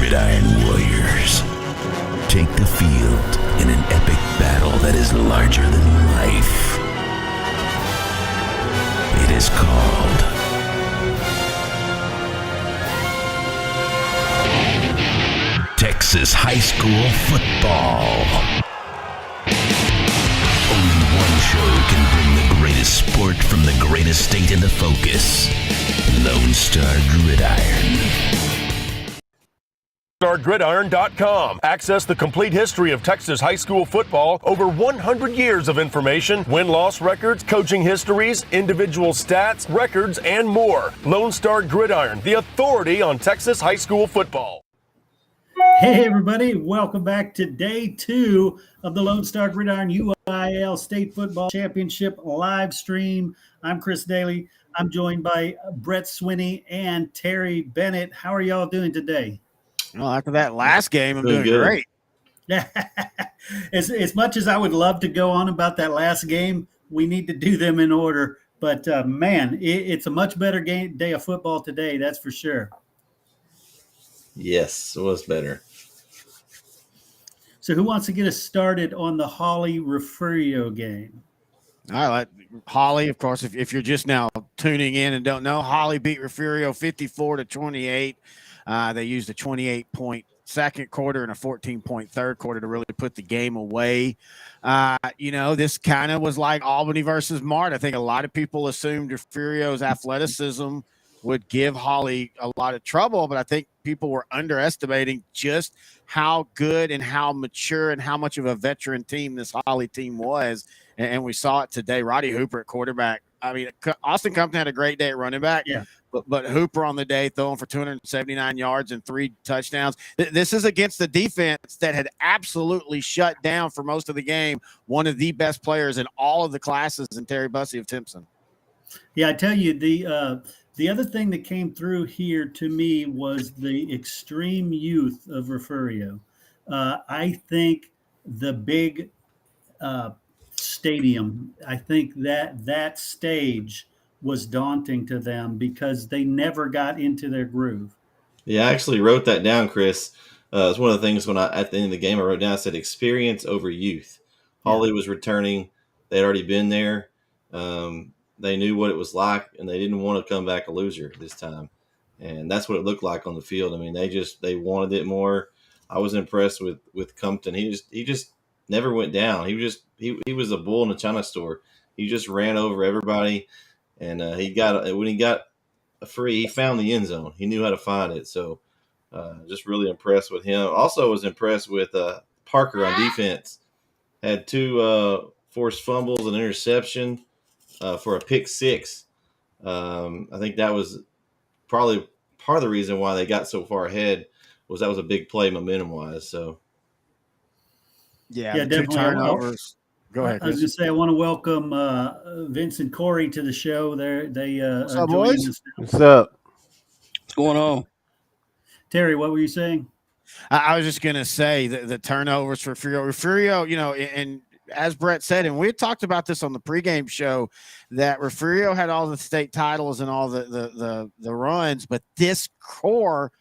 Gridiron Warriors take the field in an epic battle that is larger than life. It is called Texas High School Football. Only one show can bring the greatest sport from the greatest state into focus. Lone Star Gridiron. StarGridiron.com. Access the complete history of Texas high school football, over 100 years of information, win-loss records, coaching histories, individual stats, records, and more. Lone Star Gridiron, the authority on Texas high school football. Hey everybody, welcome back to day 2 of the Lone Star Gridiron UIL State Football Championship live stream. I'm Chris Daly. I'm joined by Brett Swinney and Terry Bennett. How are y'all doing today? Well, after that last game, I'm doing great. As much as I would love to go on about that last game, we need to do them in order. But, man, it's a much better day of football today, that's for sure. Yes, it was better. So who wants to get us started on the Holly-Refugio game? All right, Holly, of course, if you're just now tuning in and don't know, Holly beat Refugio 54-28. They used a 28-point second quarter and a 14-point third quarter to really put the game away. This kind of was like Albany versus Mart. I think a lot of people assumed Refugio's athleticism would give Holly a lot of trouble, but I think people were underestimating just how good and how mature and how much of a veteran team this Holly team was. And we saw it today. Roddy Hooper at quarterback. I mean, Austin Compton had a great day at running back. Yeah. But Hooper on the day throwing for 279 yards and 3 touchdowns. This is against the defense that had absolutely shut down for most of the game one of the best players in all of the classes in Terry Bussey of Timpson. Yeah, I tell you, the other thing that came through here to me was the extreme youth of Refugio. I think the big stadium, I think that stage was daunting to them because they never got into their groove. Yeah, I actually wrote that down, Chris. It's one of the things when at the end of the game I wrote down, I said experience over youth. Holly was returning. They'd already been there. They knew what it was like, and they didn't want to come back a loser this time. And that's what it looked like on the field. I mean, they wanted it more. I was impressed with Compton. He just never went down. He was a bull in a china store. He just ran over everybody. And when he got a free, he found the end zone. He knew how to find it. So just really impressed with him. Also was impressed with Parker on defense. Had 2 forced fumbles and interception for a pick 6. I think that was probably part of the reason why they got so far ahead was that was a big play momentum-wise. So, yeah, definitely. 2 turnovers. Go ahead, Chris. I was going to say I want to welcome Vince and Corey to the show. What's up, boys? What's up? What's going on? Terry, what were you saying? I was just going to say the turnovers for Refugio, and as Brett said, and we talked about this on the pregame show, that Refugio had all the state titles and all the runs, but this core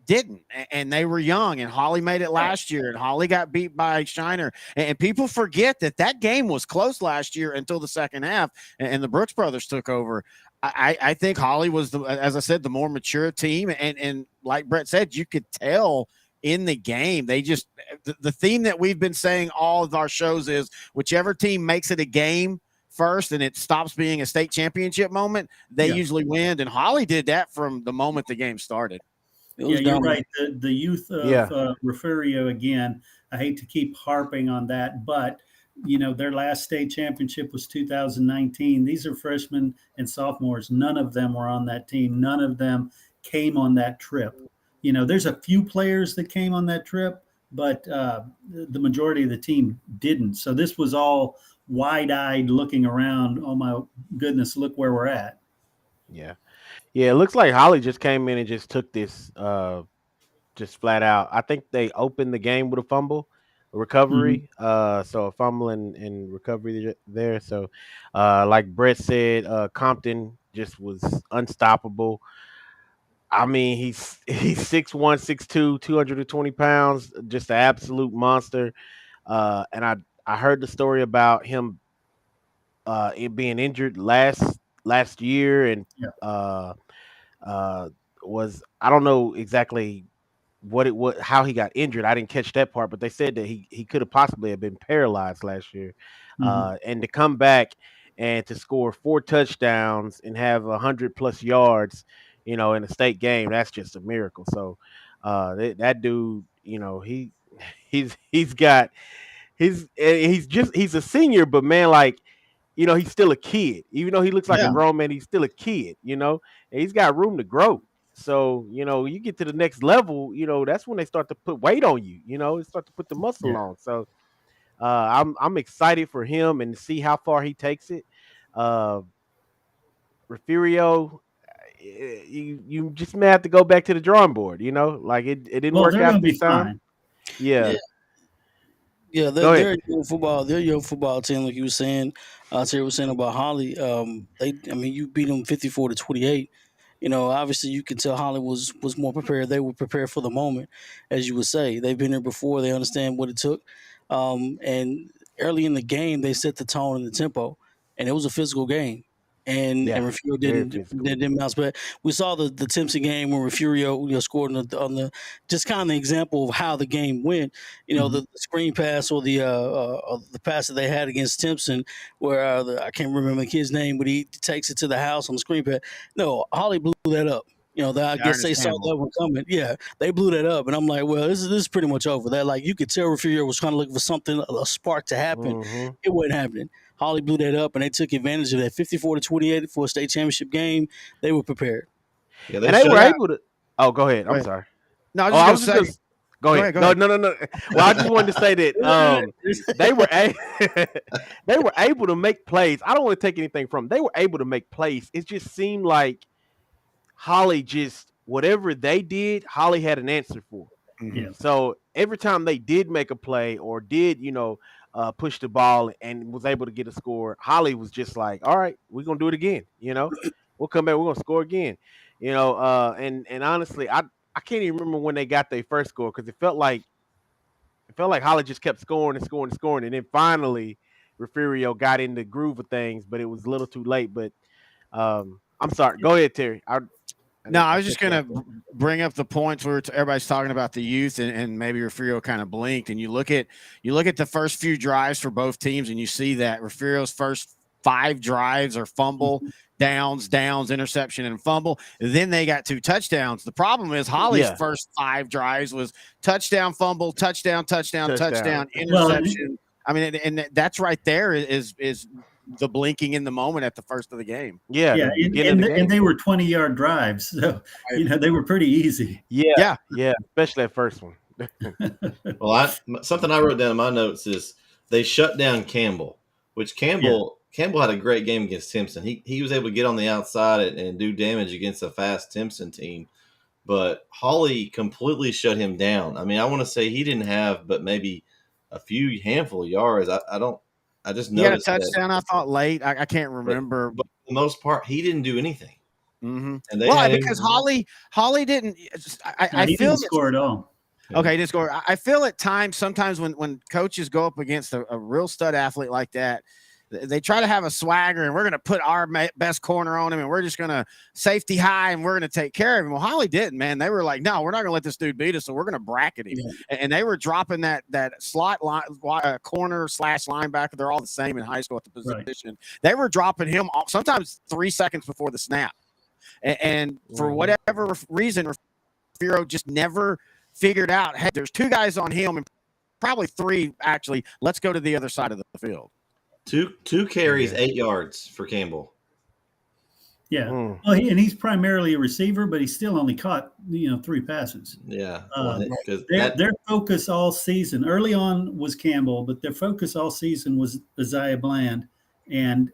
didn't, and they were young, and Holly made it last year, and Holly got beat by Shiner, and people forget that game was close last year until the second half, and the Brooks brothers took over. I think Holly was, as I said, the more mature team, and like Brett said, you could tell in the game, they just the theme that we've been saying all of our shows is whichever team makes it a game first and it stops being a state championship moment, they usually win, and Holly did that from the moment the game started. Yeah, you're right. The youth of Refugio, again, I hate to keep harping on that, but, their last state championship was 2019. These are freshmen and sophomores. None of them were on that team. None of them came on that trip. There's a few players that came on that trip, but the majority of the team didn't. So this was all wide-eyed looking around. Oh, my goodness, look where we're at. Yeah. Yeah, it looks like Holly just came in and just took this just flat out. I think they opened the game with a fumble, a recovery. So a fumble and recovery there. So like Brett said, Compton just was unstoppable. I mean, he's 6'1", 6'2", 220 pounds, just an absolute monster. And I heard the story about him it being injured last year, and Yeah. uh was I don't know exactly what how he got injured. I didn't catch that part, but they said that he could have possibly have been paralyzed last year. Mhm. And to come back and to score 4 touchdowns and have 100+ yards, in a state game, that's just a miracle. So that dude, he's got he's a senior, but man, like, he's still a kid. Even though he looks like a Yeah. grown man, he's still a kid, and he's got room to grow. So, you get to the next level, that's when they start to put weight on you, start to put the muscle Yeah. on. So I'm excited for him and to see how far he takes it. Uh Refugio, you just may have to go back to the drawing board, like it didn't Well, work they're out going to this be time. fine. Yeah. Yeah, Go ahead. they're a young football. They're a young football team, like you were saying. Terry was saying about Holly. I mean, you beat them 54-28. Obviously, you can tell Holly was more prepared. They were prepared for the moment, as you would say. They've been there before. They understand what it took. And early in the game, they set the tone and the tempo, and it was a physical game. And Yeah, Refugio very didn't physical. didn't bounce back. We saw the Timpson game when Refugio scored on the just kind of the example of how the game went. The screen pass or the pass that they had against Timpson, where I can't remember the kid's name, but he takes it to the house on the screen pass. No, Holly blew that up. I guess Ernest they saw Campbell. that one coming. Yeah, they blew that up, and I'm like, well, this is pretty much over. That, like, you could tell Refugio was trying to look for something, a spark to happen. Hmm. It wasn't happening. Holly blew that up, and they took advantage of that 54-28 for a state championship game. They were prepared. Yeah, And they were shut. able to. Oh, go ahead. Go I'm ahead. sorry. No, I Oh, I was was just just gonna gonna. say. Go Go ahead. ahead. No. Well, I just wanted to say that they were they were able to make plays. I don't want to take anything from them. They were able to make plays. It just seemed like Holly just whatever they did, Holly had an answer for. Yeah. So every time they did make a play or did, push the ball and was able to get a score, Holly was just like, all right, we're gonna do it again. We'll come back, we're gonna score again. And honestly, I can't even remember when they got their first score because it felt like Holly just kept scoring and scoring and scoring, and then finally Refugio got in the groove of things, but it was a little too late. But I'm sorry. Go ahead, Terry. No, I was just gonna bring up the points where everybody's talking about the youth, and maybe Refugio kind of blinked. And you look at the first few drives for both teams, and you see that Refugio's first 5 drives are fumble, downs, interception, and fumble. Then they got 2 touchdowns. The problem is Holly's first 5 drives was touchdown, fumble, touchdown, interception. Well, I mean, and that's right there is the blinking in the moment at the first of the game. Yeah, yeah, the beginning of the game. and they were 20-yard drives, so they were pretty easy. Yeah, especially that first one. Well, something I wrote down in my notes is they shut down Campbell, which Campbell had a great game against Timpson. He was able to get on the outside and do damage against a fast Timpson team, but Holly completely shut him down. I mean, I want to say he didn't have but maybe a few handful of yards. I just noticed he had a touchdown. I thought late. I can't remember, but for the most part, he didn't do anything. Mm-hmm. And they well, because Holly didn't. I he feel didn't score at all. Okay, he didn't score. I feel at times, sometimes when coaches go up against a real stud athlete like that, they try to have a swagger, and we're going to put our best corner on him, and we're just going to safety high, and we're going to take care of him. Well, Holly didn't, man. They were like, no, we're not going to let this dude beat us, so we're going to bracket him. Yeah. And they were dropping that slot corner / linebacker. They're all the same in high school at the position. Right. They were dropping him sometimes 3 seconds before the snap. And for whatever reason, Refugio just never figured out, hey, there's 2 guys on him, and probably 3, actually. Let's go to the other side of the field. Two carries, 8 yards for Campbell. Yeah. Well, he's primarily a receiver, but he still only caught 3 passes. Yeah. Their focus all season, early on, was Campbell, but their focus all season was Isaiah Bland, and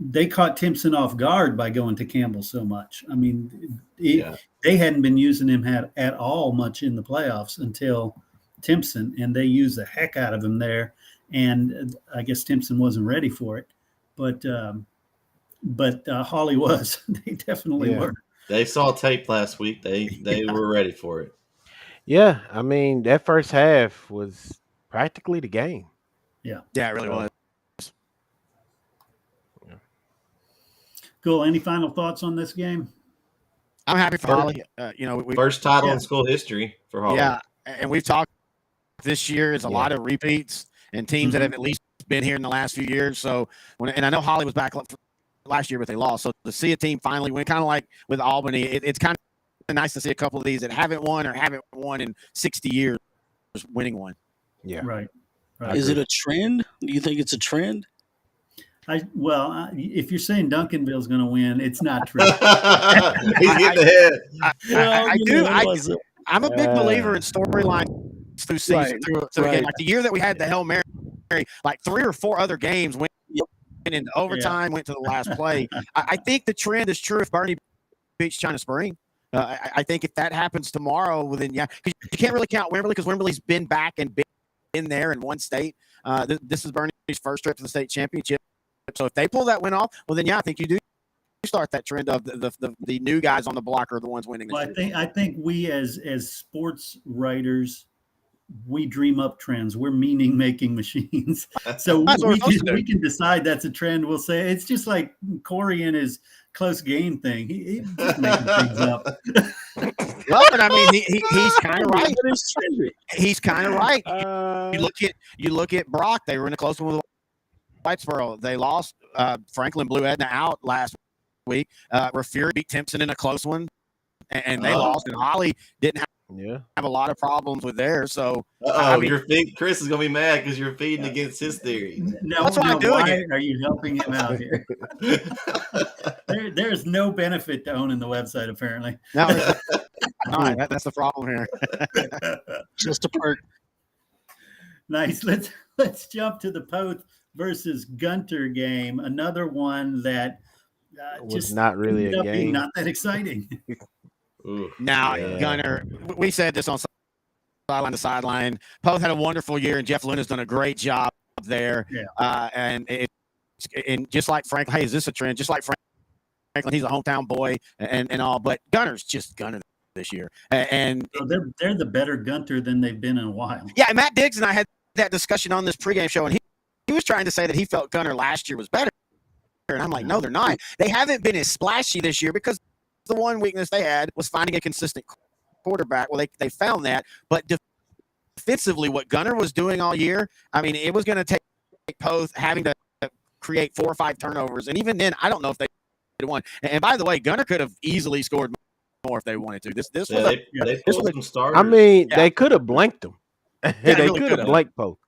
they caught Timpson off guard by going to Campbell so much. I mean, they hadn't been using him at all much in the playoffs until Timpson, and they used the heck out of him there. And I guess Timpson wasn't ready for it, but Holly was. They definitely were. They saw tape last week. They were ready for it. Yeah, I mean that first half was practically the game. Yeah, Yeah, it really was. Cool. Any final thoughts on this game? I'm happy for Holly. First title in school history for Holly. Yeah, and we've talked this year is a lot of repeats and teams that have at least been here in the last few years. So and I know Holly was back last year, but they lost. So to see a team finally win, kind of like with Albany, it's kind of nice to see a couple of these that haven't won in 60 years winning one. Yeah, right. Is it a trend? Do you think it's a trend? If you're saying Duncanville's going to win, it's not true. He's getting ahead. I'm a big believer in storylines through season. Through a game. Like the year that we had the Hail Mary, like 3 or 4 other games went into overtime, went to the last play. I think the trend is true if Bernie beats China Spring. I think if that happens tomorrow, well, then because you can't really count Wimberley because Wimberley's been back and been there in one state. This is Bernie's first trip to the state championship. So if they pull that win off, well, then I think you do start that trend of the new guys on the block are the ones winning. Well, I think we as sports writers, we dream up trends. We're meaning making machines. So we can decide that's a trend. We'll say it's just like Corey and his close game thing. He's just making things up. Well, but I mean, he's kind of right. He's kind of right. You look at Brock. They were in a close one with Whitesboro. They lost. Franklin blew Edna out last week. Refugio beat Timpson in a close one, and they lost. And Holly didn't have a lot of problems with theirs. So, Chris is gonna be mad because you're feeding against his theory. That's why I'm doing it. Are you helping him out here? There's no benefit to owning the website, apparently. No, all right, that's the problem here. Just a perk. Nice. Let's jump to the Poth versus Gunter game. Another one that was not really a game. Not that exciting. Gunter, we said this on sideline to sideline. Poth had a wonderful year, and Jeff Luna's done a great job there. Yeah. And just like Franklin, hey, is this a trend? Just like Franklin, he's a hometown boy and all, but Gunter's just Gunter this year. And they're the better Gunter than they've been in a while. Yeah, and Matt Diggs and I had that discussion on this pregame show, and he was trying to say that he felt Gunter last year was better. And I'm like, no, they're not. They haven't been as splashy this year because the one weakness they had was finding a consistent quarterback. Well, they found that. But defensively, what Gunter was doing all year, I mean, it was going to take Poth having to create 4 or 5 turnovers. And even then, I don't know if they won. And by the way, Gunter could have easily scored more if they wanted to. They pulled some starters. I mean, they could have blanked them. They really could have blanked Poth.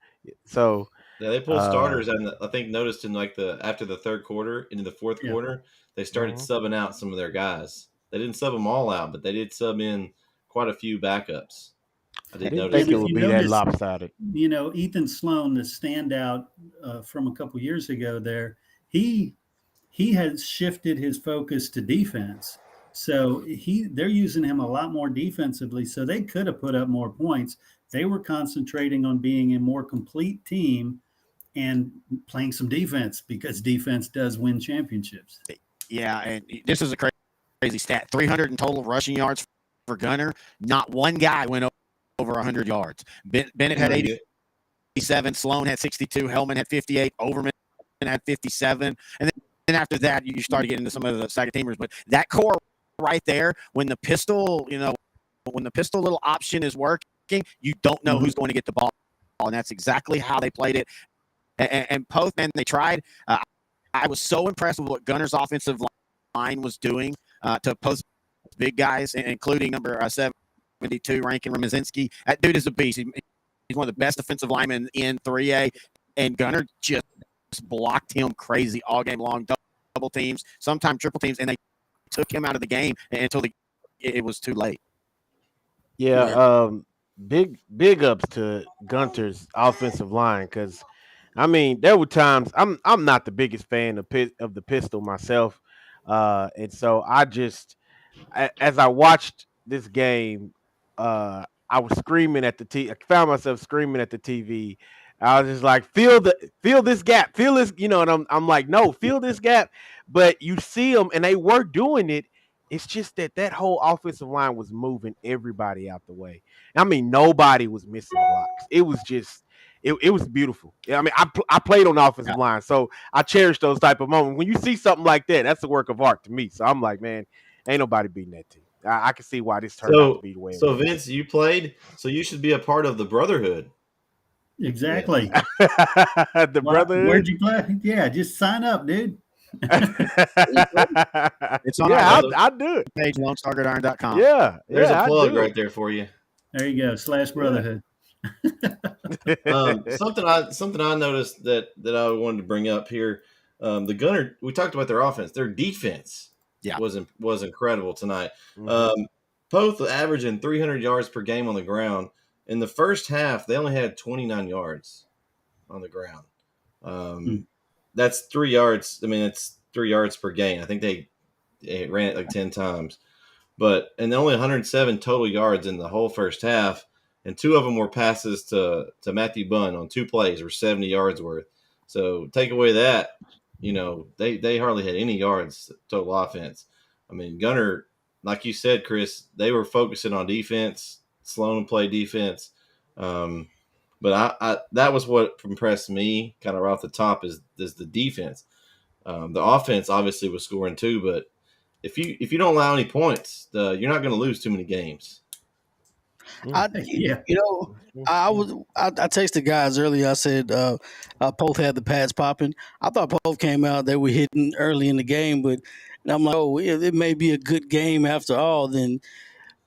So they pulled starters, and I think noticed in after the third quarter into the fourth quarter, they started subbing out some of their guys. They didn't sub them all out, but they did sub in quite a few backups. I didn't think it would be that lopsided. You know, Ethan Sloan, the standout from a couple years ago there, he has shifted his focus to defense. So they're using him a lot more defensively. So they could have put up more points. They were concentrating on being a more complete team and playing some defense because defense does win championships. Yeah, and this is a crazy stat. 300 in total rushing yards for Gunter. Not one guy went over 100 yards. Bennett had 87. Sloan had 62. Hellman had 58. Overman had 57. And then after that, you started getting into some of the second teamers. But that core right there, when the pistol little option is working, you don't know who's going to get the ball. And that's exactly how they played it. And Poth, man, they tried. I was so impressed with what Gunter's offensive line was doing to post big guys, including number 72, Rankin Ramazinski. That dude is a beast. He's one of the best defensive linemen in 3A. And Gunter just blocked him crazy all game long. Double teams, sometimes triple teams, and they took him out of the game until it was too late. Yeah. Big ups to Gunter's offensive line because, I mean, there were times I'm not the biggest fan of the pistol myself, and so as I watched this game, I was screaming at the TV. I found myself screaming at the TV. I was just like, feel this gap, feel this, and I'm like, no, feel this gap. But you see them, and they were doing it. It's just that whole offensive line was moving everybody out the way. I mean, nobody was missing blocks. It was just, it was beautiful. I mean, I played on the offensive line, so I cherish those type of moments. When you see something like that, that's a work of art to me. So I'm like, man, ain't nobody beating that team. I can see why this turned out to be the way it was. Vince, you played, so you should be a part of the brotherhood. Exactly. The brotherhood. Where'd you play? Yeah, just sign up, dude. It's on I'll do it. Page LoneStarGridiron.com. Yeah, there's a plug right there there for you. There you go. /brotherhood. Something I noticed that I wanted to bring up here. The Gunner, we talked about their offense. Their defense was incredible tonight. Mm-hmm. Both averaging 300 yards per game on the ground. In the first half, they only had 29 yards on the ground. That's 3 yards. I mean, it's 3 yards per game. I think they ran it like 10 times. And only 107 total yards in the whole first half. And 2 of them were passes to Matthew Bunn on 2 plays, or 70 yards worth. So take away that, they hardly had any yards total offense. I mean, Gunner, like you said, Chris, they were focusing on defense, slowing play defense. But I that was what impressed me kind of right off the top is the defense. The offense obviously was scoring too, but if you don't allow any points, you're not going to lose too many games. I texted guys earlier. I said Poth had the pads popping. I thought Poth came out, they were hitting early in the game, but I'm like, it may be a good game after all. Then,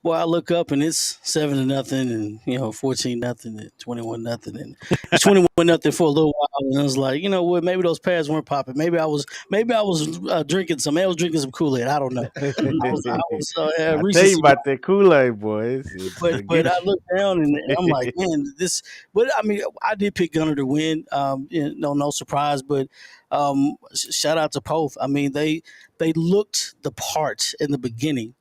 boy, I look up and it's 7-0, and 14-0, and 21-0, and it's 21-0 for a little while. And I was like, you know what? Maybe those pads weren't popping. Maybe I was drinking some. I was drinking some Kool-Aid. I don't know. I tell you about that Kool-Aid, boys. But I look down and I'm like, man, this. But I mean, I did pick Gunner to win. No surprise. But shout out to Poth. I mean, they looked the part in the beginning.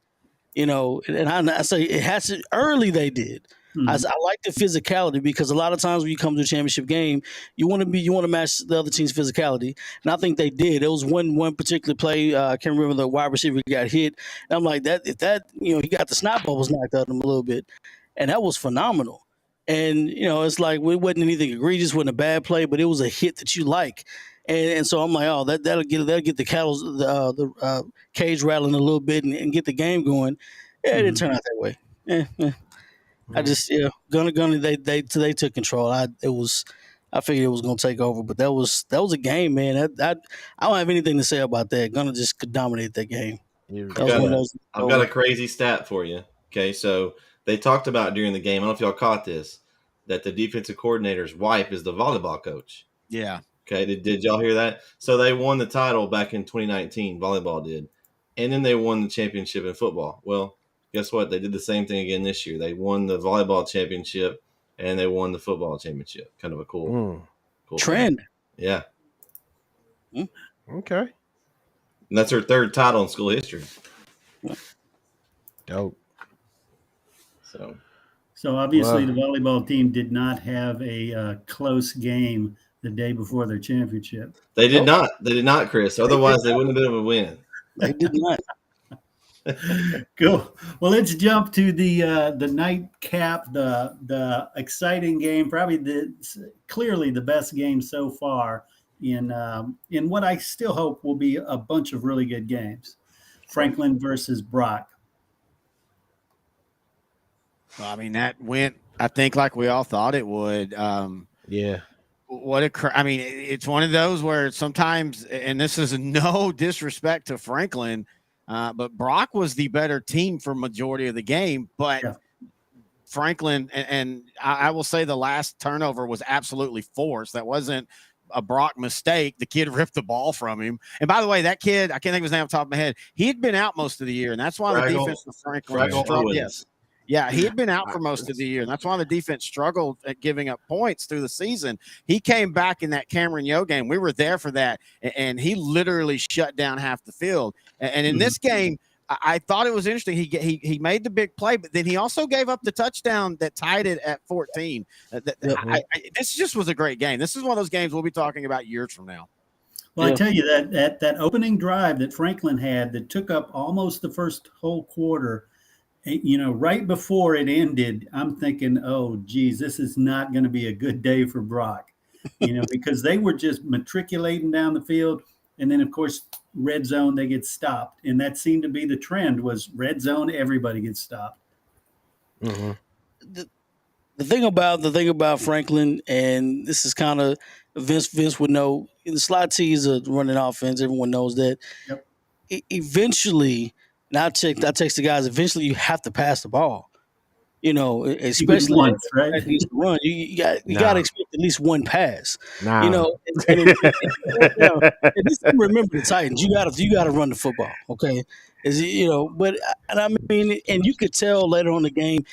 And I say it has to early. They did. Mm-hmm. I like the physicality, because a lot of times when you come to a championship game, you want to match the other team's physicality, and I think they did. There was one particular play. I can't remember, the wide receiver got hit, and I'm like, if he got the snot bubbles knocked out of him a little bit, and that was phenomenal. And it's like, it wasn't anything egregious, wasn't a bad play, but it was a hit that you like. And so I'm like, oh, that'll get the cage rattling a little bit and get the game going. Yeah, it didn't turn out that way. I just Gunner they took control. I figured it was gonna take over, but that was a game, man. I don't have anything to say about that. Gunner just could dominate that game. I've got a crazy stat for you. Okay, so they talked about during the game, I don't know if y'all caught this, that the defensive coordinator's wife is the volleyball coach. Yeah. Okay, did y'all hear that? So they won the title back in 2019, volleyball did. And then they won the championship in football. Well, guess what? They did the same thing again this year. They won the volleyball championship and they won the football championship. Kind of a cool trend. Thing. Yeah. Okay. And that's her 3rd title in school history. Dope. So obviously the volleyball team did not have a close game the day before their championship. They did not. They did not, Chris. Otherwise, they wouldn't have been able to win. They did not. Cool. Well, let's jump to the nightcap, the exciting game, probably clearly the best game so far in what I still hope will be a bunch of really good games. Franklin versus Brock. Well, I mean, that went, I think, like we all thought it would. Yeah. It's one of those where sometimes, and this is no disrespect to Franklin, but Brock was the better team for majority of the game. But Franklin, and I will say the last turnover was absolutely forced. That wasn't a Brock mistake. The kid ripped the ball from him. And by the way, that kid, I can't think of his name off the top of my head. He had been out most of the year, and that's why the defense for Franklin. Yes. Yeah, he had been out for most of the year, and that's why the defense struggled at giving up points through the season. He came back in that Cameron Yo game. We were there for that, and he literally shut down half the field. And in this game, I thought it was interesting. He made the big play, but then he also gave up the touchdown that tied it at 14. This just was a great game. This is one of those games we'll be talking about years from now. Well, I tell you that opening drive that Franklin had that took up almost the first whole quarter, right before it ended, I'm thinking, oh, geez, this is not going to be a good day for Brock, because they were just matriculating down the field. And then, of course, red zone, they get stopped. And that seemed to be the trend was red zone, everybody gets stopped. Mm-hmm. The thing about Franklin, and this is kind of Vince would know. The slot T is a running offense. Everyone knows that. Yep. Eventually, and I text the guys. Eventually, you have to pass the ball. Especially once, right? At least run. You got to expect at least one pass. Nah. And this remember the Titans. You got to run the football. Okay, but and I mean, and you could tell later on in the game.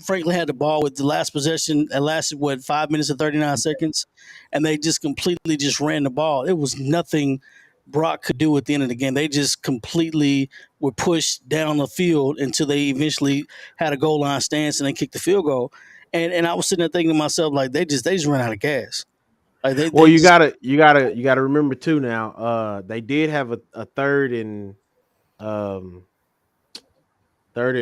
Franklin had the ball with the last possession. It lasted 5 minutes and 39 seconds, and they just completely just ran the ball. It was nothing Brock could do at the end of the game. They just completely were pushed down the field until they eventually had a goal line stance and they kicked the field goal. And I was sitting there thinking to myself, like they just ran out of gas. Like you gotta remember too. Now, they did have a third and six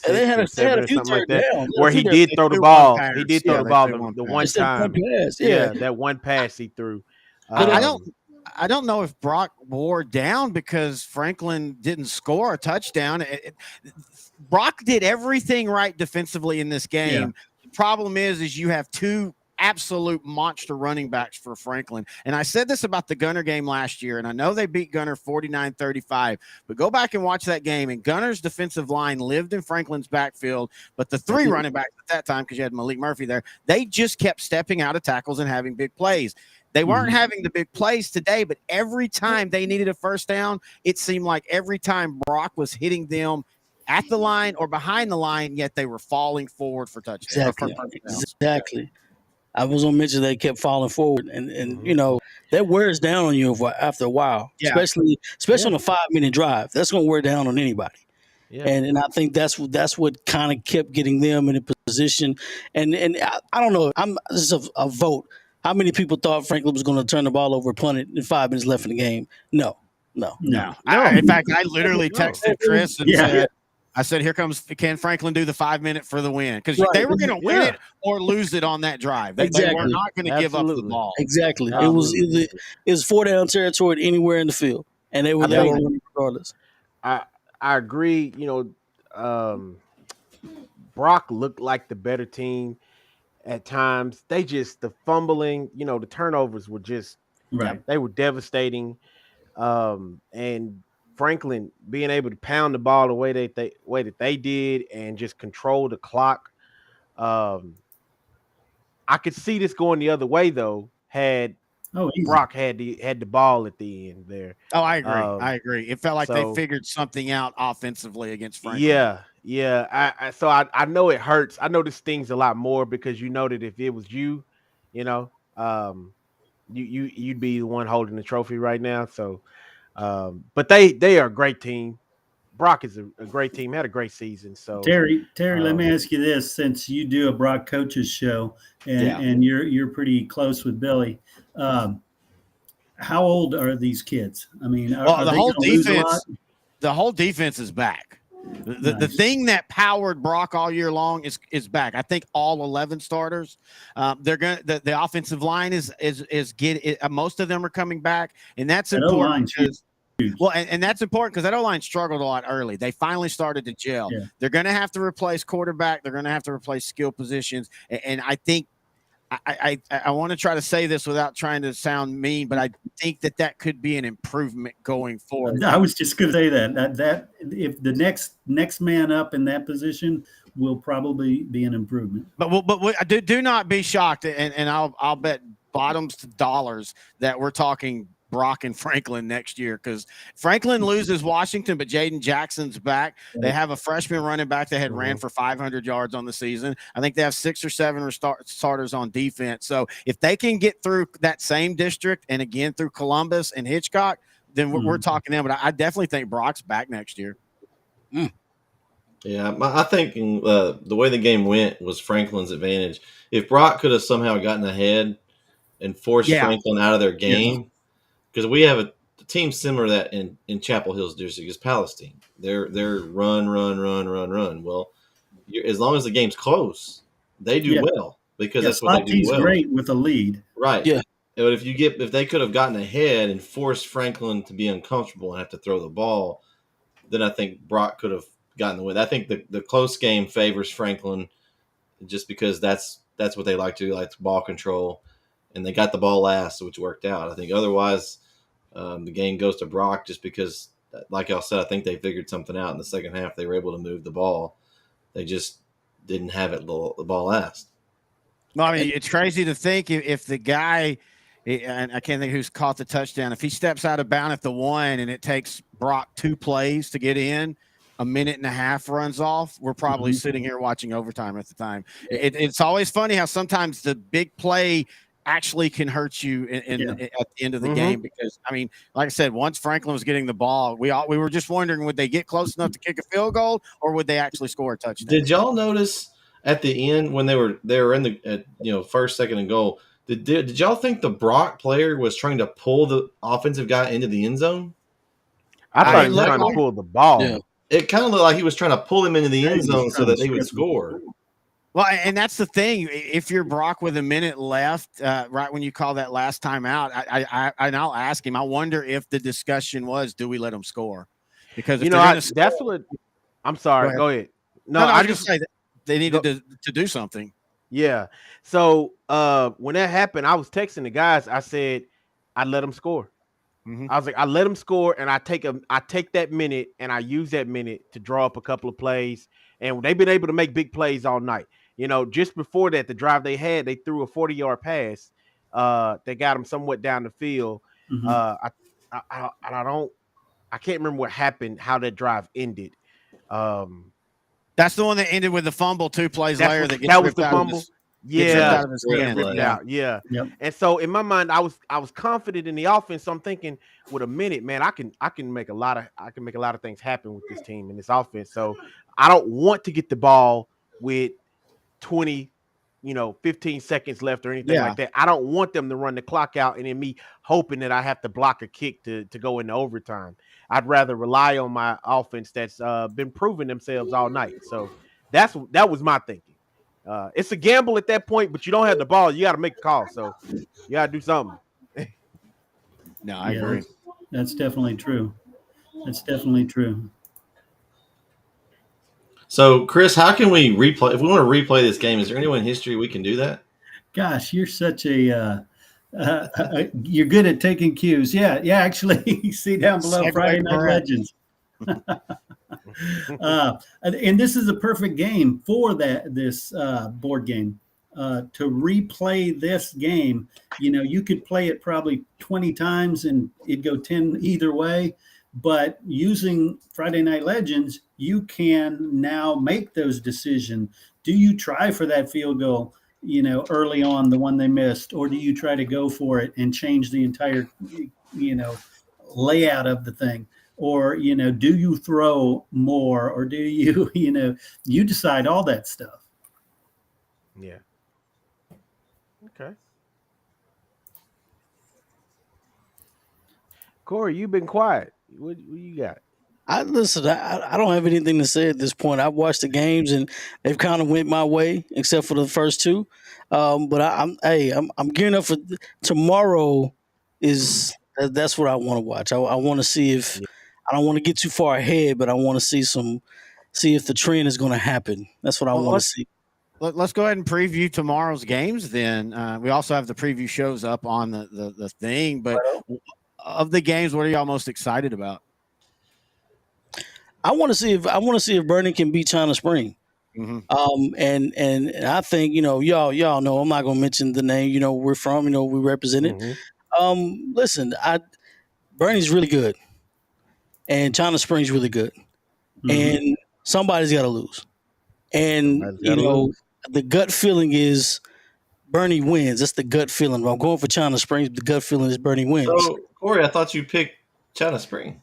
they had or seven or a few something like third that, down. where he did throw the ball. He did throw the ball the one time. Yeah, that one pass he threw. I don't know if Brock wore down because Franklin didn't score a touchdown. Brock did everything right defensively in this game. Yeah. The problem is you have two absolute monster running backs for Franklin. And I said this about the Gunner game last year, and I know they beat Gunner 49-35, but go back and watch that game, and Gunner's defensive line lived in Franklin's backfield, but the three running backs at that time, because you had Malik Murphy there, they just kept stepping out of tackles and having big plays. They weren't having the big plays today, but every time they needed a first down, it seemed like every time Brock was hitting them at the line or behind the line, yet they were falling forward for touchdowns. Exactly. I was going to mention they kept falling forward, and that wears down on you after a while, especially on a 5-minute drive. That's going to wear down on anybody. Yeah. And I think that's what kind of kept getting them in a position. And I don't know. This is a vote. How many people thought Franklin was going to turn the ball over, punt it, and 5 minutes left in the game? No. In fact, I literally texted Chris and said, I said, here comes Ken Franklin do the 5-minute for the win. Because they were going to win it or lose it on that drive. They were not going to give up the ball. Exactly. It was 4-down territory anywhere in the field. And they were running regardless. I agree. Brock looked like the better team at times. The fumbling, the turnovers were just they were devastating. And Franklin being able to pound the ball the way that they did and just control the clock. I could see this going the other way though. Brock had the ball at the end there. Oh, I agree. It felt like they figured something out offensively against Franklin. Yeah. I know it hurts. I know this stings a lot more because you know that if it was you'd be the one holding the trophy right now. So. But they are a great team. Brock is a great team. Had a great season. So Terry, let me ask you this: since you do a Brock coaches show and you're pretty close with Billy, how old are these kids? I mean, the whole defense is back. The thing that powered Brock all year long is back. I think all 11 starters. They're going. The offensive line is most of them are coming back, and that's important. Well, and that's important because that O-line struggled a lot early. They finally started to gel. Yeah. They're going to have to replace quarterback. They're going to have to replace skill positions. And I think I want to try to say this without trying to sound mean, but I think that could be an improvement going forward. I was just going to say that if the next man up in that position will probably be an improvement. But do not be shocked, and I'll bet bottoms to dollars that we're talking Brock and Franklin next year because Franklin loses Washington, but Jaden Jackson's back. They have a freshman running back that had ran for 500 yards on the season. I think they have 6 or 7 starters on defense. So if they can get through that same district and again through Columbus and Hitchcock, then we're talking them. But I definitely think Brock's back next year. Yeah, I think the way the game went was Franklin's advantage. If Brock could have somehow gotten ahead and force Franklin out of their game. Because we have a team similar to that in Chapel Hill's district is Palestine. They're run. Well, as long as the game's close, they do well because that's what they do well. Great with a lead, right? Yeah. But if they could have gotten ahead and forced Franklin to be uncomfortable and have to throw the ball, then I think Brock could have gotten the win. I think the close game favors Franklin just because that's what they like to do, like ball control, and they got the ball last, which worked out. I think otherwise the game goes to Brock just because, like y'all said, I think they figured something out in the second half. They were able to move the ball. They just didn't have the ball last. Well, I mean, it's crazy to think if the guy, and I can't think who's caught the touchdown, if he steps out of bounds at the 1 and it takes Brock 2 plays to get in, a minute and a half runs off, we're probably sitting here watching overtime at the time. It's always funny how sometimes the big play actually can hurt you at the end of the game because, I mean, like I said, once Franklin was getting the ball, we were just wondering, would they get close enough to kick a field goal or would they actually score a touchdown? Did y'all notice at the end when they were in the first, second, and goal, did y'all think the Brock player was trying to pull the offensive guy into the end zone? I thought he was trying to pull the ball. Yeah. It kind of looked like he was trying to pull him into the end zone so that they would score. Well, and that's the thing. If you're Brock with a minute left, right when you call that last time out, and I'll ask him, I wonder if the discussion was, do we let him score? Because that's what – I'm sorry. Go ahead. No, I just say that they needed to do something. Yeah. So when that happened, I was texting the guys. I said, I'd let him score. I was like, I let him score, and I take that minute, and I use that minute to draw up a couple of plays. And they've been able to make big plays all night. Just before that, the drive they had, they threw a 40-yard pass. They got them somewhat down the field. I can't remember what happened, how that drive ended. That's the one that ended with the fumble 2 plays later. That was the fumble. Yeah. Yep. And so in my mind, I was confident in the offense. So I'm thinking, with a minute, man, I can make a lot of things happen with this team and this offense. So I don't want to get the ball with 20, 15 seconds left or anything like that. I don't want them to run the clock out and then me hoping that I have to block a kick to go into overtime. I'd rather rely on my offense that's been proving themselves all night. So that was my thinking. It's a gamble at that point, but you don't have the ball. You got to make a call. So you got to do something. No, I agree. That's definitely true. So, Chris, how can we replay? If we want to replay this game, is there anyone in history we can do that? Gosh, you're such a you're good at taking cues. Yeah. Actually, see down below Friday Night Legends. And this is a perfect game for this board game. To replay this game, you could play it probably 20 times and it'd go 10 either way. But using Friday Night Legends, you can now make those decisions. Do you try for that field goal, early on, the one they missed, or do you try to go for it and change the entire, layout of the thing? Or, do you throw more, or do you, you decide all that stuff. Yeah. Okay. Corey, you've been quiet. What you got? I don't have anything to say at this point. I've watched the games and they've kind of went my way, except for the first 2. But I'm gearing up for tomorrow. That's what I want to watch. I want to see if I don't want to get too far ahead, but I want to see if the trend is going to happen. That's what I want to see. Let's go ahead and preview tomorrow's games. Then we also have the preview shows up on the thing. But of the games, what are y'all most excited about? I want to see if Bernie can beat China Spring. And I think y'all know I'm not going to mention the name. We're from. We represent it. Listen, Bernie's really good, and China Spring's really good, and somebody's got to lose. And the gut feeling is Bernie wins. That's the gut feeling. If I'm going for China Springs, the gut feeling is Bernie wins. So, Corey, I thought you picked China Spring.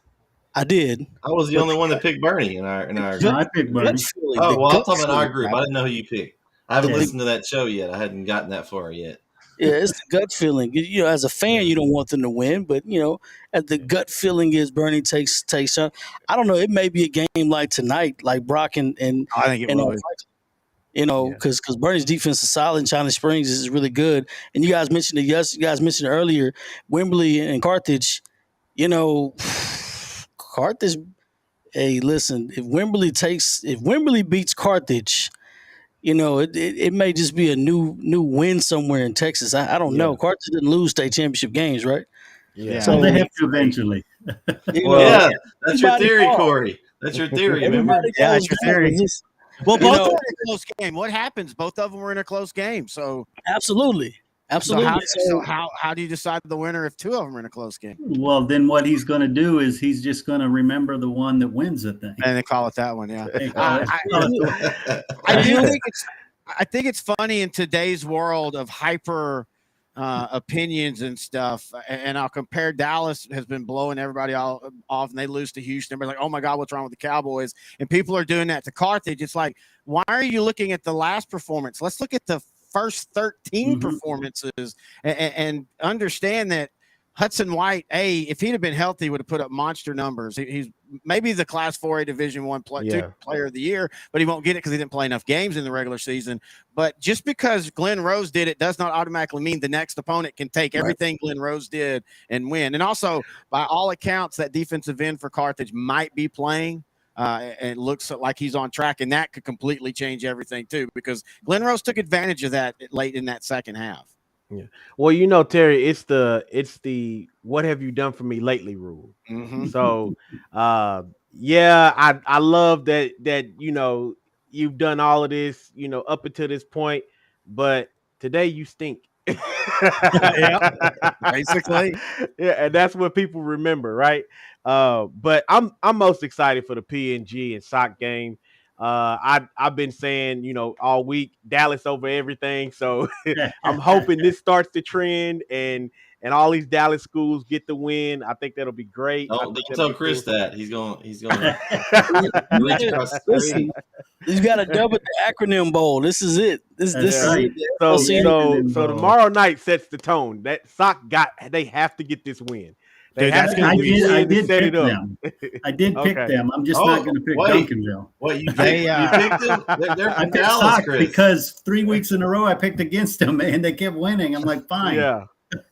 I did. I was the only one that picked Bernie in our group. I picked Bernie. Oh, well, I'm talking about our group. I didn't know who you picked. I haven't listened to that show yet. I hadn't gotten that far yet. Yeah, it's the gut feeling. As a fan, you don't want them to win, but as the gut feeling is Bernie takes. I don't know. It may be a game like tonight, like Brock and I think it will. because Bernie's defense is solid and China Springs is really good. And you guys mentioned it. Yes, you guys mentioned it earlier. Wembley and Carthage. Carthage. Hey, listen. If Wembley beats Carthage, it may just be a new win somewhere in Texas. I don't know. Carthage didn't lose state championship games, right? Yeah. So they have to eventually. Yeah, that's your theory, falls. Corey. That's your theory. Remember? Yeah, that's your theory. Well, both of them were in a close game. What happens? Both of them were in a close game. So absolutely. So how do you decide the winner if two of them are in a close game? Well, then what he's going to do is he's just going to remember the one that wins the thing. And they call it that one, yeah. I think it's funny in today's world of hyper opinions and stuff. And I'll compare Dallas has been blowing everybody all off, and they lose to Houston. Everybody's like, oh my God, what's wrong with the Cowboys? And people are doing that to Carthage. It's like, why are you looking at the last performance? Let's look at the first 13 performances and understand that Hudson White, if he'd have been healthy, would have put up monster numbers. He's maybe the Class 4A Division I Player of the Year, but he won't get it because he didn't play enough games in the regular season. But just because Glenn Rose did it does not automatically mean the next opponent can take everything Glenn Rose did and win. And also, by all accounts, that defensive end for Carthage might be playing. And it looks like he's on track, and that could completely change everything too, because Glenn Rose took advantage of that late in that second half. Yeah. Well, Terry, it's the what have you done for me lately rule. So, I love that you've done all of this, up until this point, but today you stink. Basically. Yeah, and that's what people remember, right? But I'm most excited for the PNG and SOC game. I've been saying, all week, Dallas over everything. So I'm hoping this starts the trend and all these Dallas schools get the win. I think that'll be great. Don't tell Chris that. He's going Listen, you got to double the acronym bowl. This is it. This is right. it. So tomorrow night sets the tone. That SOC they have to get this win. I did pick them. I did pick them. I'm just not going to pick Duncanville. What you picked them? They're from Dallas, Chris. Because 3 weeks in a row I picked against them and they kept winning. I'm like, fine.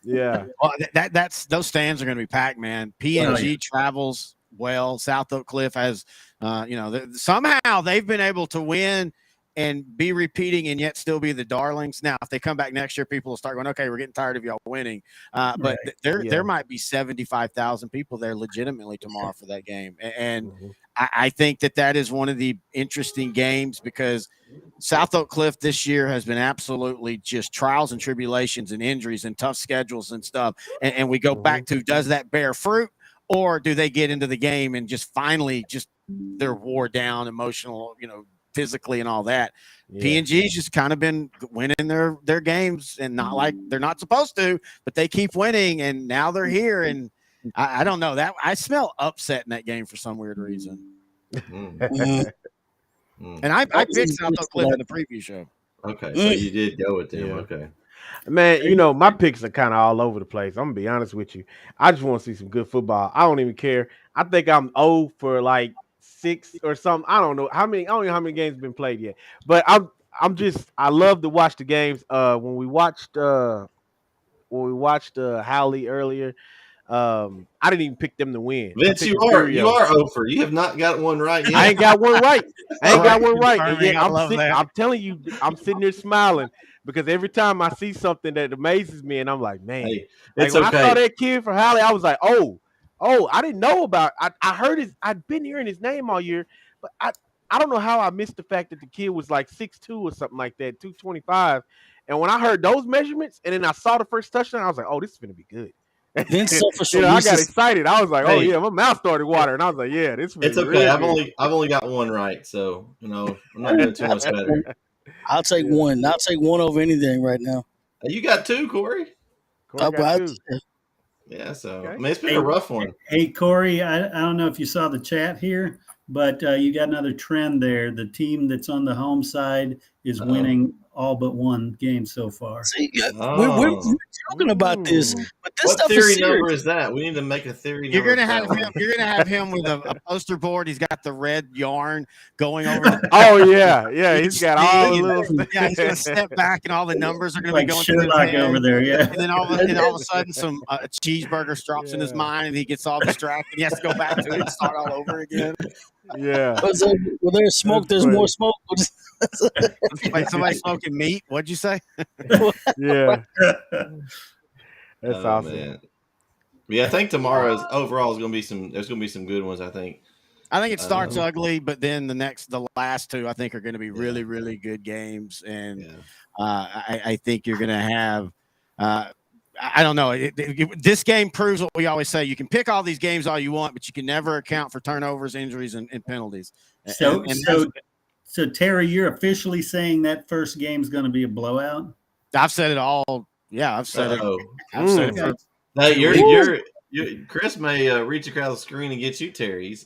Yeah. Well, that's those stands are going to be packed, man. PNG travels well. South Oak Cliff has, somehow they've been able to win and be repeating and yet still be the darlings. Now, if they come back next year, people will start going, okay, we're getting tired of y'all winning. But there might be 75,000 people there legitimately tomorrow for that game. And I think that is one of the interesting games because South Oak Cliff this year has been absolutely just trials and tribulations and injuries and tough schedules and stuff. And we go back to, does that bear fruit? Or do they get into the game and just finally they're wore down, emotional, physically and all that. PNG's just kind of been winning their games and not like they're not supposed to, but they keep winning and now they're here. And I don't know that I smell upset in that game for some weird reason. And I picked South Oak Cliff in the preview show. Okay. So you did go with them. Okay. Man, my picks are kind of all over the place. I'm gonna be honest with you. I just want to see some good football. I don't even care. I think I'm 0 for like 6 or something. I don't know how many. I don't know how many games have been played yet. But I love to watch the games. When we watched Howley earlier, I didn't even pick them to win. Vince, you are 0 for. You have not got one right yet. I ain't got one right. And yet I'm telling you, I'm sitting there smiling because every time I see something that amazes me, and I'm like, man, it's when okay. I saw that kid for Howley, I was like, oh, I didn't know about. I heard I'd been hearing his name all year, but I don't know how I missed the fact that the kid was like 6'2" or something like that, 225. And when I heard those measurements, and then I saw the first touchdown, I was like, oh, this is gonna be good. Vince I got excited. I was like, oh yeah, my mouth started watering. I was like, yeah, this. It's okay. I've only got one right, so I'm not doing too much better. I'll take one. I'll take one over anything right now. You got 2, Corey. Yeah, so okay. I mean, it's been a rough one. Hey, Corey, I don't know if you saw the chat here, but you got another trend there. The team that's on the home side is winning all but one game so far. See, we're joking about this, but this what stuff theory is number serious. is that? We need to make a theory. You're gonna have him with a poster board. He's got the red yarn going over. He's got all the little. Yeah, he's gonna step back, and all the numbers are gonna be going through his Sherlock head. over there. Yeah, And then all of a sudden, some cheeseburger drops in his mind, and he gets all distracted. He has to go back to it and start all over again. Yeah. Well, there's smoke. There's more smoke. Somebody smoking meat. What'd you say? Yeah. That's awesome. Man. Yeah, I think tomorrow's overall is going to be some. There's going to be some good ones. I think it starts ugly, but then the last two, I think, are going to be really, really good games, and I think you're going to have. I don't know. This game proves what we always say. You can pick all these games all you want, but you can never account for turnovers, injuries, and penalties. So Terry, you're officially saying that first game's going to be a blowout? I've said it all. Yeah, I've said it. I've said it. Hey, Chris may reach across the screen and get you, Terry.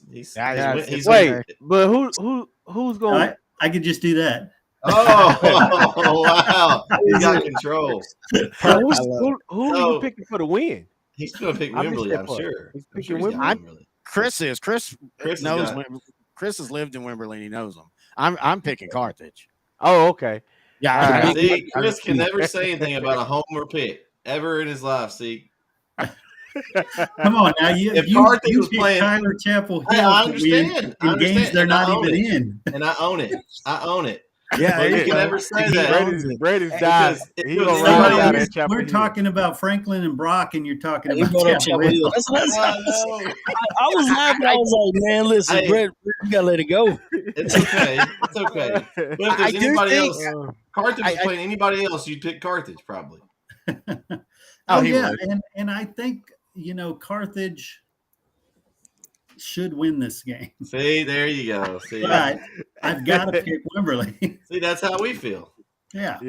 But who's going? I could just do that. Oh, wow! You got control. Who are you picking for the win? He's going to pick Wembley, I'm sure. He's picking Wembley. Chris knows. Chris has lived in Wembley and he knows them. I'm picking Carthage. Oh, okay. Yeah. See, Chris can never say anything about a homer pick ever in his life. See. Come on now, if Carthage was playing Tyler Chapel Hill, I understand. In games they're not even in, and I own it. Yeah, you can never say that. Brady's died. We're talking about Franklin and Brock, and you're talking about Chapel Hill. I was laughing. I was like, man, listen, Brett, you gotta let it go. It's okay. But if there's anybody else, Carthage was playing anybody else, you'd pick Carthage probably. And I think Carthage should win this game. See, there you go. See, but I've got to pick Wembley. See, that's how we feel. Yeah.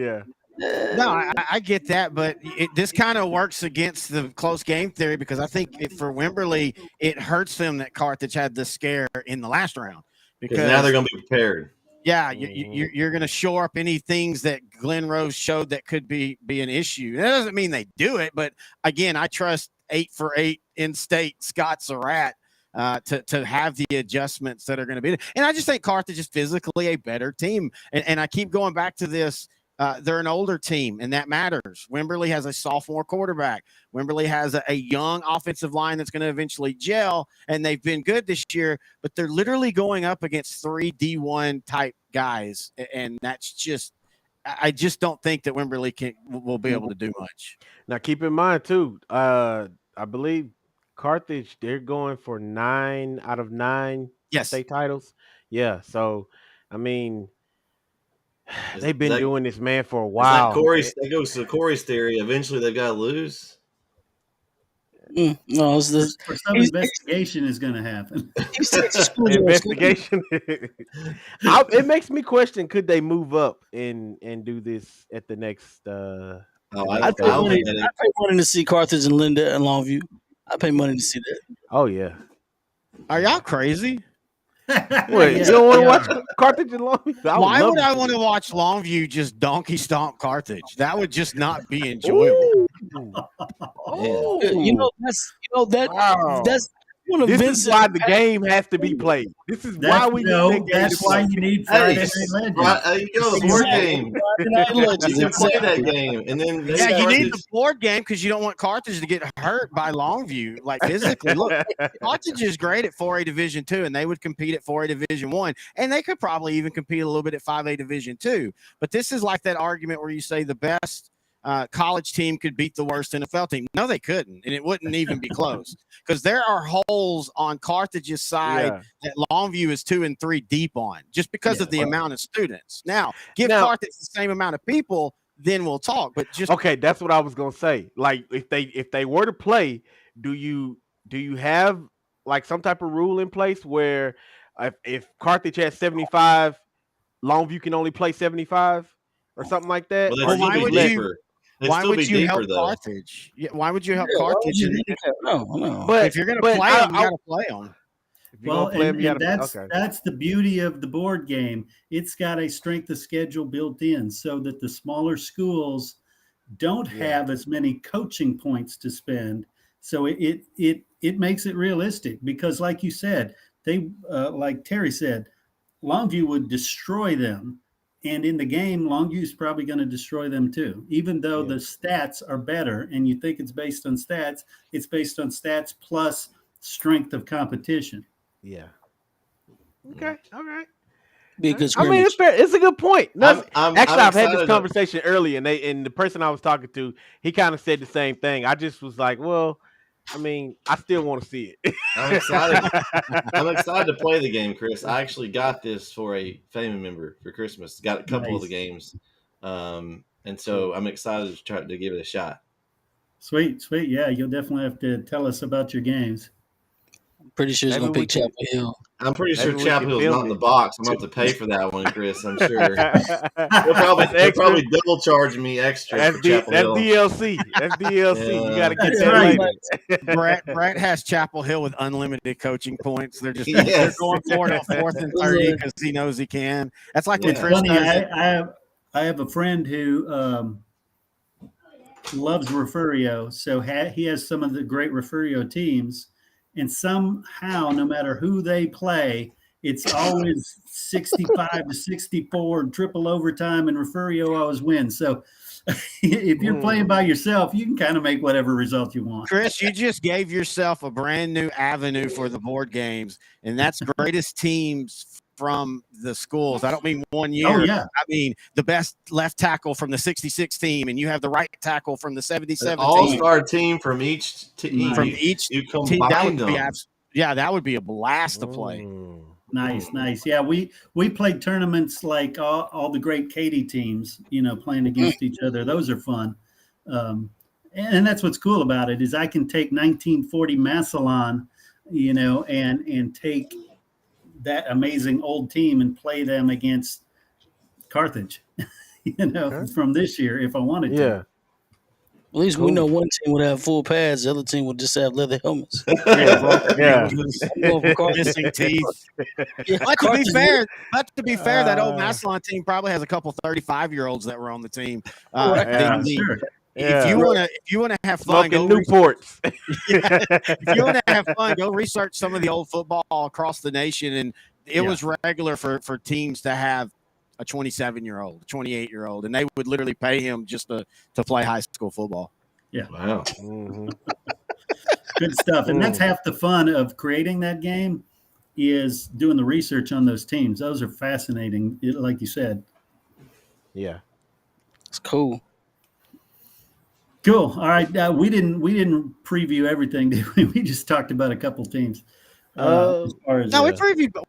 No, I get that, but this kind of works against the close game theory because I think for Wembley, it hurts them that Carthage had this scare in the last round because now they're going to be prepared. Yeah, you're going to shore up any things that Glenn Rose showed that could be an issue. That doesn't mean they do it, but again, I trust 8 for 8 in-state Scott Surratt to have the adjustments that are going to be. And I just think Carthage is physically a better team. And I keep going back to this. They're an older team, and that matters. Wembley has a sophomore quarterback. Wembley has a young offensive line that's going to eventually gel, and they've been good this year, but they're literally going up against 3 D1 type guys, and that's just – I just don't think that Wembley will be able to do much. Now, keep in mind, too, I believe Carthage, they're going for 9 out of 9 state titles. Yeah, so, I mean – they've been doing this, man, for a while. That goes to Corey's theory. Eventually, they've got to lose. No, for some investigation is going to happen. Investigation. It makes me question: could they move up and do this at the next? I pay money to see Carthage and Linda and Longview. I pay money to see that. Oh yeah. Are y'all crazy? Wait, you don't want to watch Carthage and Longview? Why would I want to watch Longview just donkey stomp Carthage? That would just not be enjoyable. That's one of this is why the game has to be played. This is why we that's why you need Friday Night Legends. You go to the board game. You play that game, and then you need the board game because you don't want Carthage to get hurt by Longview, like physically. Look, Carthage is great at 4A Division II, and they would compete at 4A Division I, and they could probably even compete a little bit at 5A Division II. But this is like that argument where you say the best college team could beat the worst NFL team. No, they couldn't, and it wouldn't even be close because there are holes on Carthage's side that Longview is 2 and 3 deep on just because of the amount of students. Now, give Carthage the same amount of people, then we'll talk. But just that's what I was gonna say. Like if they were to play, do you have like some type of rule in place where if Carthage has 75, Longview can only play 75 or something like that? Well, why would you help Carthage? Yeah, why would you help Carthage? No. But if you're going to play them, you got to play them. If you're gonna play them, you gotta. That's the beauty of the board game. It's got a strength of schedule built in, so that the smaller schools don't have as many coaching points to spend. So it makes it realistic, because, like you said, they like Terry said, Longview would destroy them. And in the game, Longview is probably going to destroy them too, even though the stats are better. And you think it's based on stats. It's based on stats plus strength of competition. Yeah. Okay. All right. Be a good I mean, it's fair. It's a good point. I've had this conversation earlier, and the person I was talking to, he kind of said the same thing. I just was like, well, I mean, I still want to see it. I'm excited. I'm excited to play the game, Chris. I actually got this for a family member for Christmas. Got a couple of the games, and so I'm excited to try to give it a shot. Sweet. Yeah, you'll definitely have to tell us about your games. Pretty sure he's going to pick Chapel Hill. I'm pretty sure Chapel Hill's not in the box. I'm going to have to pay for that one, Chris. I'm sure. They'll probably double charge me extra. That's DLC. That's DLC. Yeah. You got to get that right. Brett has Chapel Hill with unlimited coaching points. They're just they're going for it on 4th and 30 because he knows he can. That's like when Chris does I have a friend who loves Refugio, so he has some of the great Refugio teams. And somehow, no matter who they play, it's always 65 to 64, triple overtime, and Refugio always wins. So if you're playing by yourself, you can kind of make whatever result you want. Chris, you just gave yourself a brand new avenue for the board games, and that's greatest teams from the schools. I don't mean 1 year. Oh, yeah. I mean the best left tackle from the 66 team, and you have the right tackle from the 77 all-star team from each team. You combine them. That would be a blast to play. Nice. Yeah, we played tournaments like all the great Katy teams, playing against each other. Those are fun. And that's what's cool about it, is I can take 1940 Massillon, and take that amazing old team and play them against Carthage, from this year if I wanted to. At least we know one team would have full pads, the other team would just have leather helmets. Missing teeth. But to be fair, that old Massillon team probably has a couple 35-year-olds that were on the team. Sure. If you want to have fun, go Newports. If you want to have fun, go research some of the old football across the nation, and it was regular for teams to have a 27-year-old, a 28-year-old, and they would literally pay him just to play high school football. Yeah, wow, good stuff. And that's half the fun of creating that game, is doing the research on those teams. Those are fascinating, like you said. Yeah, it's cool. Cool. All right. We didn't preview everything, did we? We just talked about a couple teams. We've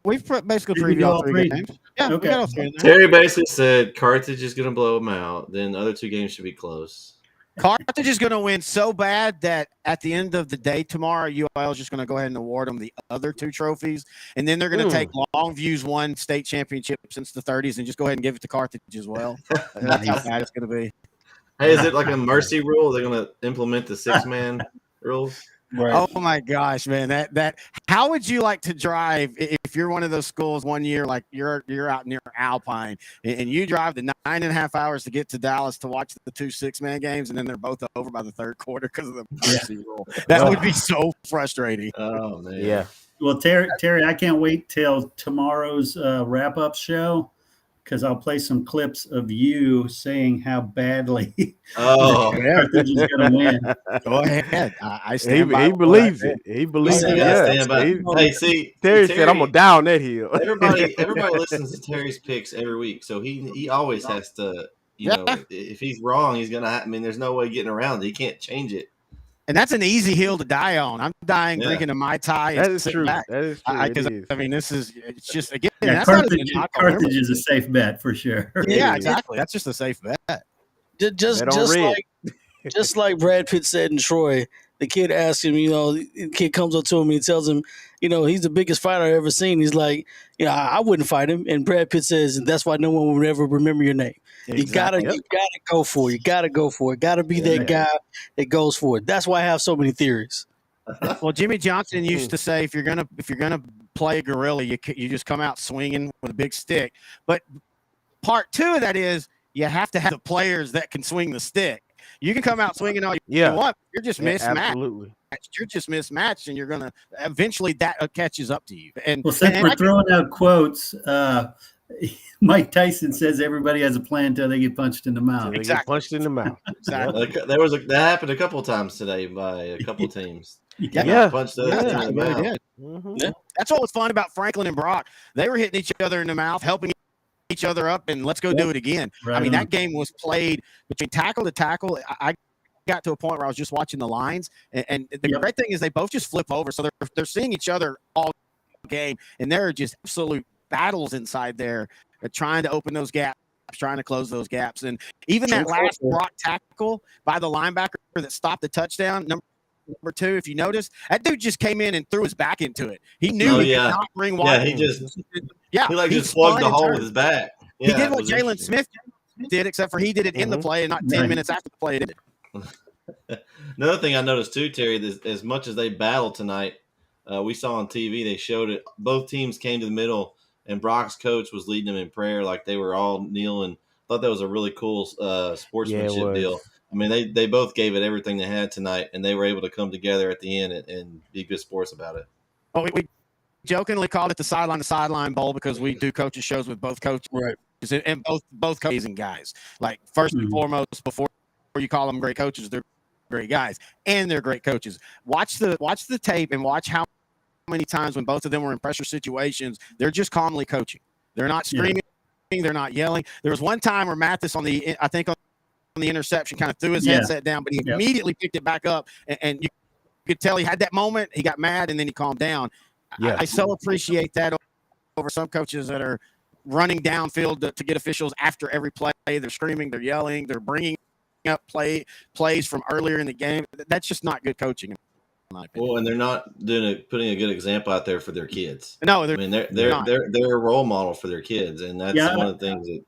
basically previewed all 3 games. Yeah, okay. We got all 3 in there. Terry basically said Carthage is going to blow them out. Then the other 2 games should be close. Carthage is going to win so bad that at the end of the day tomorrow, UIL is just going to go ahead and award them the other 2 trophies. And then they're going to take Longview's 1 state championship since the 30s and just go ahead and give it to Carthage as well. That's how bad it's going to be. Hey, is it like a mercy rule? They're going to implement the 6-man rules? Right. Oh my gosh, man! That how would you like to drive if you're one of those schools one year, like you're out near Alpine and you drive the 9.5 hours to get to Dallas to watch the 2 6-man games, and then they're both over by the 3rd quarter because of the mercy rule? That would be so frustrating. Oh man, yeah. Well, Terry, I can't wait till tomorrow's wrap-up show, because I'll play some clips of you saying how badly Carthage is going to win. Go ahead. I stand by. He believes it. He believes it. Hey, see, Terry said, "I'm gonna die on that hill." Everybody listens to Terry's picks every week, so he always has to. If he's wrong, he's gonna. I mean, there's no way getting around it. He can't change it. And that's an easy hill to die on. I'm dying drinking a Mai Tai. That is true. That is true. I mean, it's just, again, that's Carthage is a safe bet for sure. Yeah, exactly. That's just a safe bet. Just like Brad Pitt said in Troy, the kid asked him, the kid comes up to him and he tells him, he's the biggest fighter I've ever seen. He's like, I wouldn't fight him. And Brad Pitt says, and that's why no one will ever remember your name. Exactly. You gotta go for it. You gotta go for it. Gotta be that guy that goes for it. That's why I have so many theories. Well, Jimmy Johnson used to say, if you're gonna play guerrilla. You just come out swinging with a big stick. But part two of that is you have to have the players that can swing the stick. You can come out swinging all you want. You're just mismatched. Absolutely. You're just mismatched, and you're going to eventually that catches up to you. And well, since we're throwing out quotes, Mike Tyson says everybody has a plan until they get punched in the mouth. Exactly. Punched in the mouth. Exactly. That happened a couple of times today by a couple of teams. Punched those in the mouth. Mm-hmm. Yeah. That's what was fun about Franklin and Brock. They were hitting each other in the mouth, helping each other up, and let's go do it again. Right. I mean, that game was played between tackle to tackle. I got to a point where I was just watching the lines, and the great thing is they both just flip over, so they're seeing each other all game, and there are just absolute battles inside there. They're trying to open those gaps, trying to close those gaps, and even that last Brock tackle by the linebacker that stopped the touchdown, number 2, if you notice, that dude just came in and threw his back into it. He knew he could not bring water. He just slugged the hole with his back. He did what Jalen Smith did, except for he did it in the play and not 10 minutes after the play. Another thing I noticed too, Terry, as much as they battled tonight, we saw on TV, they showed it. Both teams came to the middle, and Brock's coach was leading them in prayer, like they were all kneeling. Thought that was a really cool sportsmanship deal. I mean, they both gave it everything they had tonight, and they were able to come together at the end and be good sports about it. Well, we jokingly called it the sideline bowl because we do coaches shows with both coaches, right? And both amazing guys. Like first and foremost, before you call them great coaches, they're great guys, and they're great coaches. Watch the tape and watch how many times when both of them were in pressure situations, they're just calmly coaching. They're not screaming, they're not yelling. There was one time where Mathis on the interception kind of threw his headset down, but he immediately picked it back up, and you could tell he had that moment. He got mad, and then he calmed down. I so appreciate that over some coaches that are running downfield to get officials after every play. They're screaming, they're yelling, they're bringing up plays from earlier in the game. That's just not good coaching, in my opinion. Well, and they're not putting a good example out there for their kids. No, they're a role model for their kids, and that's one of the things that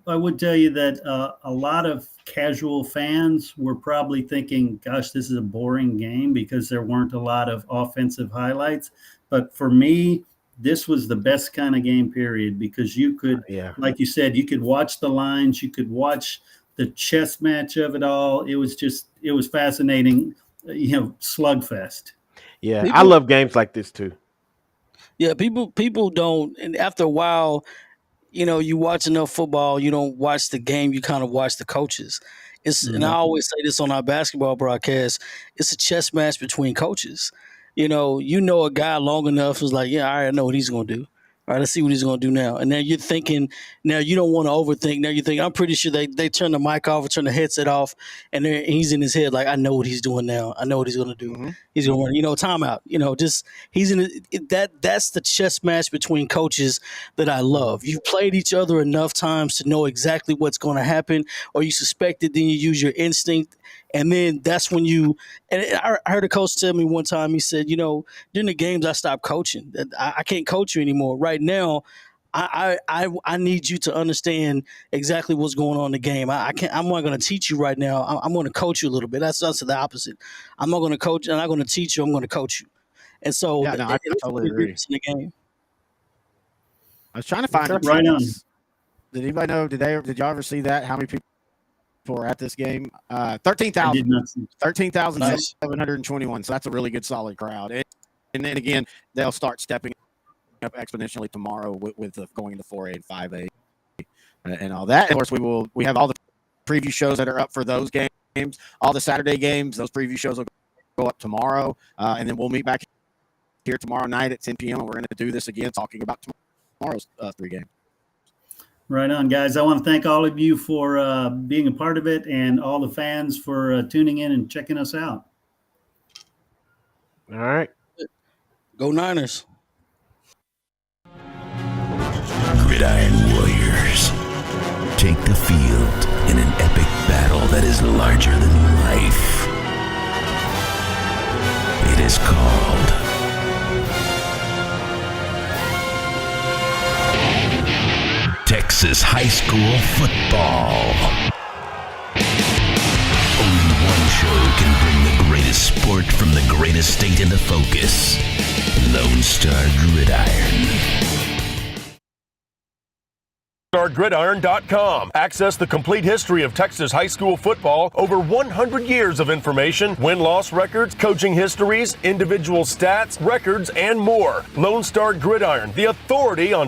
I would tell you that a lot of casual fans were probably thinking, gosh, this is a boring game because there weren't a lot of offensive highlights. But for me, this was the best kind of game period because you could, like you said, you could watch the lines, you could watch the chess match of it all. It was fascinating, slugfest. Yeah, I love games like this too. Yeah, people don't, and after a while, you watch enough football, you don't watch the game, you kind of watch the coaches. And I always say this on our basketball broadcast, it's a chess match between coaches. A guy long enough is like, all right, I know what he's going to do. All right, let's see what he's going to do now. And then you're thinking, now you don't want to overthink. Now you think, I'm pretty sure they turn the mic off or turn the headset off, and he's in his head like, I know what he's doing now. I know what he's going to do. Mm-hmm. He's going to run, timeout. Just he's in that's the chess match between coaches that I love. You've played each other enough times to know exactly what's going to happen, or you suspect it, then you use your instinct. And then that's when I heard a coach tell me one time, he said, during the games, I stopped coaching. I can't coach you anymore. Right now, I need you to understand exactly what's going on in the game. I'm not going to teach you right now. I'm going to coach you a little bit. That's the opposite. I'm not going to coach. I'm not going to teach you. I'm going to coach you. And so I totally agree. In the game. I was trying to find it. Right on. Did anybody know? Did y'all ever see that? How many people were at this game? 13,000. 13,721. So that's a really good, solid crowd. And then again, they'll start stepping up exponentially tomorrow with going to 4A and 5A and all that. Of course, we have all the preview shows that are up for those games, all the Saturday games. Those preview shows will go up tomorrow, and then we'll meet back here tomorrow night at 10 p.m. and we're going to do this again, talking about tomorrow's 3 games. Right on, guys. I want to thank all of you for being a part of it, and all the fans for tuning in and checking us out. All right. Go Niners. Gridiron Warriors take the field in an epic battle that is larger than life. It is called Texas high school football. Only one show can bring the greatest sport from the greatest state into focus. Lone Star Gridiron. LoneStarGridiron.com. Access the complete history of Texas high school football, over 100 years of information, win-loss records, coaching histories, individual stats, records, and more. Lone Star Gridiron, the authority on